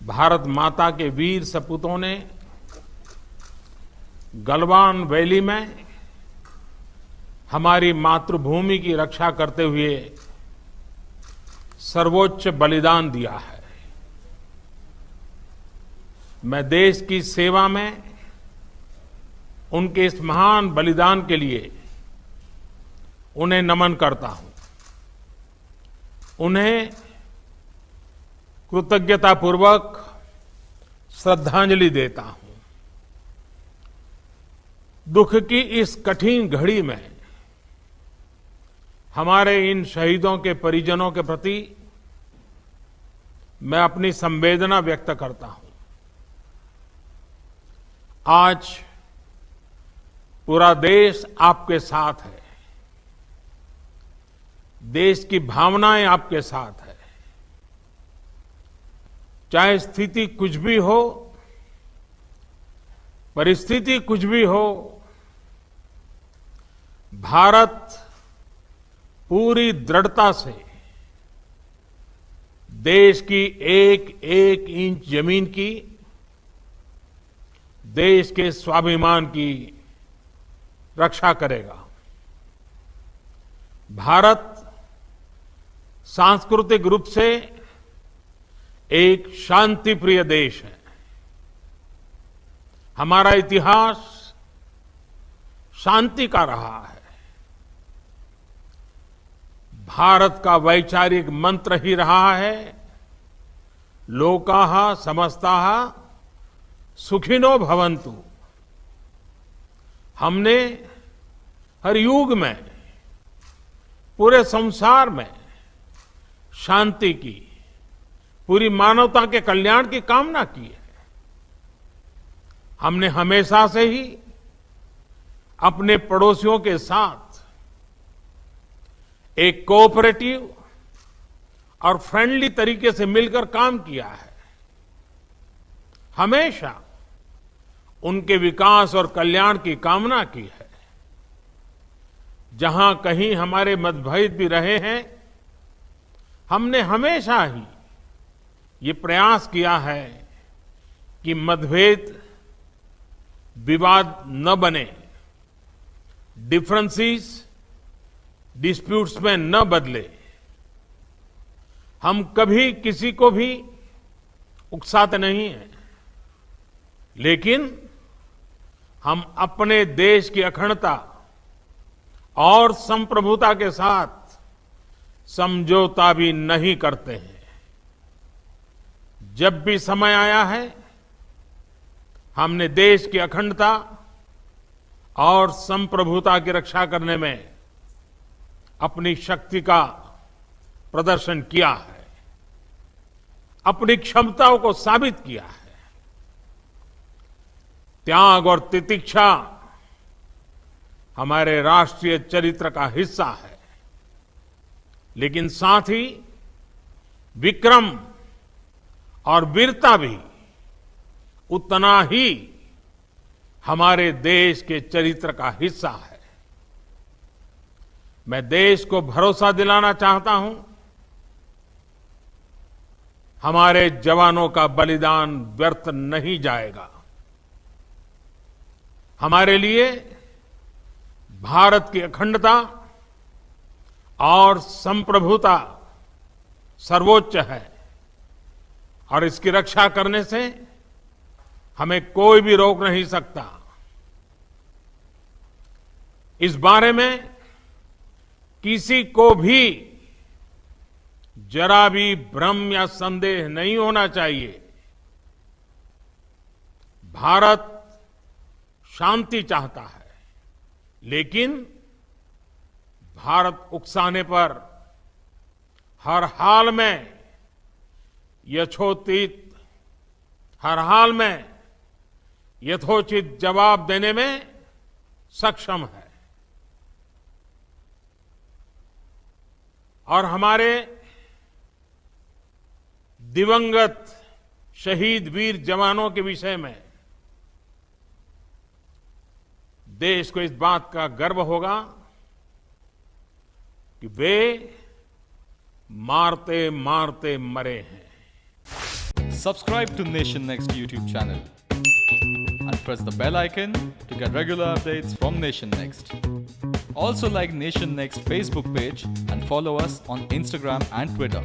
भारत माता के वीर सपूतों ने गलवान वैली में हमारी मातृभूमि की रक्षा करते हुए सर्वोच्च बलिदान दिया है। मैं देश की सेवा में उनके इस महान बलिदान के लिए उन्हें नमन करता हूं। उन्हें कृतज्ञतापूर्वक श्रद्धांजलि देता हूं। दुख की इस कठिन घड़ी में हमारे इन शहीदों के परिजनों के प्रति मैं अपनी संवेदना व्यक्त करता हूं। आज पूरा देश आपके साथ है। देश की भावनाएं आपके साथ है। चाहे स्थिति कुछ भी हो, परिस्थिति कुछ भी हो, भारत पूरी दृढ़ता से देश की एक एक इंच जमीन की, देश के स्वाभिमान की रक्षा करेगा। भारत सांस्कृतिक रूप से एक शांति प्रिय देश है। हमारा इतिहास शांति का रहा है। भारत का वैचारिक मंत्र ही रहा है, लोकाः समस्ताः सुखिनो भवन्तु। हमने हर युग में, पूरे संसार में शांति की, पूरी मानवता के कल्याण की कामना की है। हमने हमेशा से ही अपने पड़ोसियों के साथ एक कोऑपरेटिव और फ्रेंडली तरीके से मिलकर काम किया है। हमेशा उनके विकास और कल्याण की कामना की है। जहां कहीं हमारे मतभेद भी रहे हैं, हमने हमेशा ही ये प्रयास किया है कि मतभेद विवाद न बने, डिफरेंसेस डिस्प्यूट्स में न बदले। हम कभी किसी को भी उकसाते नहीं हैं, लेकिन हम अपने देश की अखंडता और संप्रभुता के साथ समझौता भी नहीं करते हैं। जब भी समय आया है, हमने देश की अखंडता और संप्रभुता की रक्षा करने में अपनी शक्ति का प्रदर्शन किया है, अपनी क्षमताओं को साबित किया है। त्याग और तितिक्षा हमारे राष्ट्रीय चरित्र का हिस्सा है, लेकिन साथ ही विक्रम और वीरता भी उतना ही हमारे देश के चरित्र का हिस्सा है। मैं देश को भरोसा दिलाना चाहता हूं, हमारे जवानों का बलिदान व्यर्थ नहीं जाएगा। हमारे लिए भारत की अखंडता और संप्रभुता सर्वोच्च है, और इसकी रक्षा करने से हमें कोई भी रोक नहीं सकता। इस बारे में किसी को भी जरा भी भ्रम या संदेह नहीं होना चाहिए। भारत शांति चाहता है, लेकिन भारत उकसाने पर हर हाल में हर हाल में यथोचित जवाब देने में सक्षम है। और हमारे दिवंगत शहीद वीर जवानों के विषय में देश को इस बात का गर्व होगा कि वे मारते मारते मरे हैं। subscribe to Nation Next YouTube channel and press the bell icon to get regular updates from Nation Next. Also like Nation Next Facebook page and follow us on Instagram and Twitter.